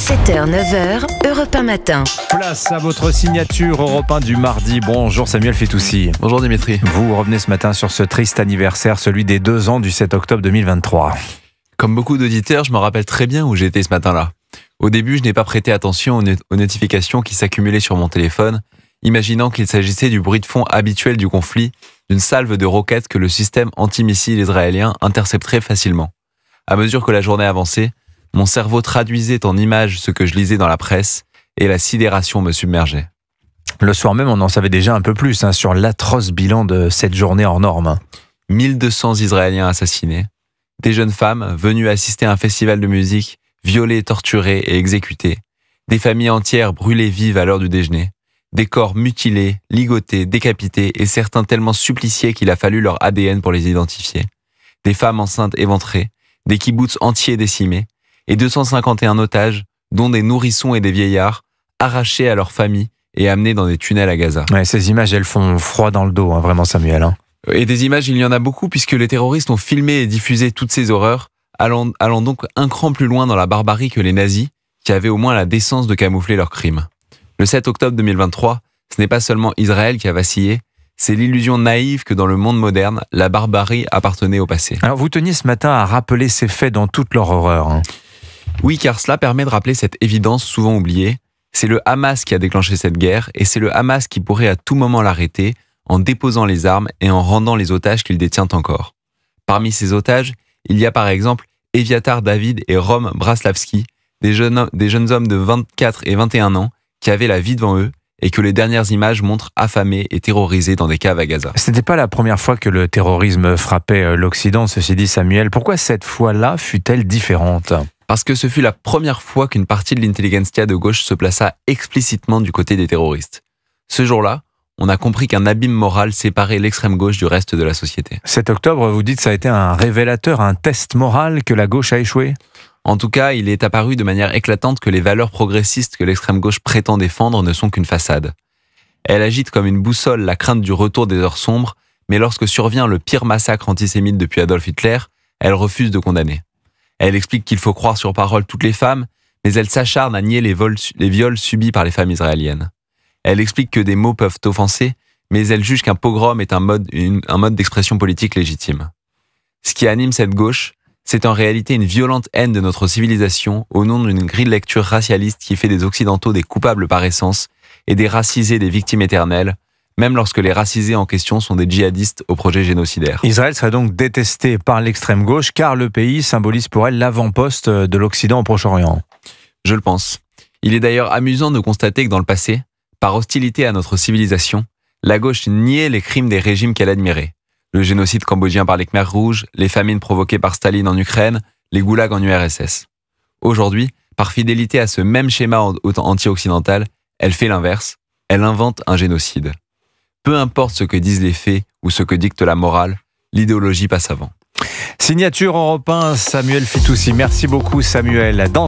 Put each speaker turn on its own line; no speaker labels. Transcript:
7h, 9h, Europe 1 matin.
Place à votre signature Europe 1 du mardi. Bonjour Samuel Fitoussi.
Bonjour Dimitri.
Vous revenez ce matin sur ce triste anniversaire, celui des 2 ans du 7 octobre 2023.
Comme beaucoup d'auditeurs, je me rappelle très bien où j'étais ce matin-là. Au début, je n'ai pas prêté attention aux notifications qui s'accumulaient sur mon téléphone, imaginant qu'il s'agissait du bruit de fond habituel du conflit, d'une salve de roquettes que le système antimissile israélien intercepterait facilement. À mesure que la journée avançait, mon cerveau traduisait en images ce que je lisais dans la presse et la sidération me submergeait.
Le soir même, on en savait déjà un peu plus sur l'atroce bilan de cette journée hors norme.
1200 Israéliens assassinés, des jeunes femmes venues assister à un festival de musique, violées, torturées et exécutées, des familles entières brûlées vives à l'heure du déjeuner, des corps mutilés, ligotés, décapités et certains tellement suppliciés qu'il a fallu leur ADN pour les identifier, des femmes enceintes éventrées, des kibboutz entiers décimés, et 251 otages, dont des nourrissons et des vieillards, arrachés à leurs familles et amenés dans des tunnels à Gaza.
Ouais, ces images, elles font froid dans le dos, vraiment Samuel.
Et des images, il y en a beaucoup puisque les terroristes ont filmé et diffusé toutes ces horreurs, allant donc un cran plus loin dans la barbarie que les nazis, qui avaient au moins la décence de camoufler leurs crimes. Le 7 octobre 2023, ce n'est pas seulement Israël qui a vacillé, c'est l'illusion naïve que dans le monde moderne, la barbarie appartenait au passé.
Alors vous teniez ce matin à rappeler ces faits dans toute leur horreur.
Oui, car cela permet de rappeler cette évidence souvent oubliée. C'est le Hamas qui a déclenché cette guerre et c'est le Hamas qui pourrait à tout moment l'arrêter en déposant les armes et en rendant les otages qu'il détient encore. Parmi ces otages, il y a par exemple Eviatar David et Rom Braslavski, des jeunes hommes de 24 et 21 ans qui avaient la vie devant eux et que les dernières images montrent affamés et terrorisés dans des caves à Gaza.
Ce n'était pas la première fois que le terrorisme frappait l'Occident, ceci dit Samuel. Pourquoi cette fois-là fut-elle différente ?
Parce que ce fut la première fois qu'une partie de l'intelligentsia de gauche se plaça explicitement du côté des terroristes. Ce jour-là, on a compris qu'un abîme moral séparait l'extrême gauche du reste de la société.
7 octobre, vous dites, ça a été un révélateur, un test moral que la gauche a échoué ?
En tout cas, il est apparu de manière éclatante que les valeurs progressistes que l'extrême gauche prétend défendre ne sont qu'une façade. Elle agite comme une boussole la crainte du retour des heures sombres, mais lorsque survient le pire massacre antisémite depuis Adolf Hitler, elle refuse de condamner. Elle explique qu'il faut croire sur parole toutes les femmes, mais elle s'acharne à nier les viols subis par les femmes israéliennes. Elle explique que des mots peuvent offenser, mais elle juge qu'un pogrom est un mode d'expression politique légitime. Ce qui anime cette gauche, c'est en réalité une violente haine de notre civilisation au nom d'une grille de lecture racialiste qui fait des Occidentaux des coupables par essence et des racisés des victimes éternelles, même lorsque les racisés en question sont des djihadistes au projet génocidaire.
Israël serait donc détesté par l'extrême gauche car le pays symbolise pour elle l'avant-poste de l'Occident au Proche-Orient.
Je le pense. Il est d'ailleurs amusant de constater que dans le passé, par hostilité à notre civilisation, la gauche niait les crimes des régimes qu'elle admirait. Le génocide cambodgien par les Khmers rouges, les famines provoquées par Staline en Ukraine, les goulags en URSS. Aujourd'hui, par fidélité à ce même schéma anti-occidental, elle fait l'inverse, elle invente un génocide. Peu importe ce que disent les faits ou ce que dicte la morale, l'idéologie passe avant.
Signature Europe 1, Samuel Fitoussi. Merci beaucoup Samuel.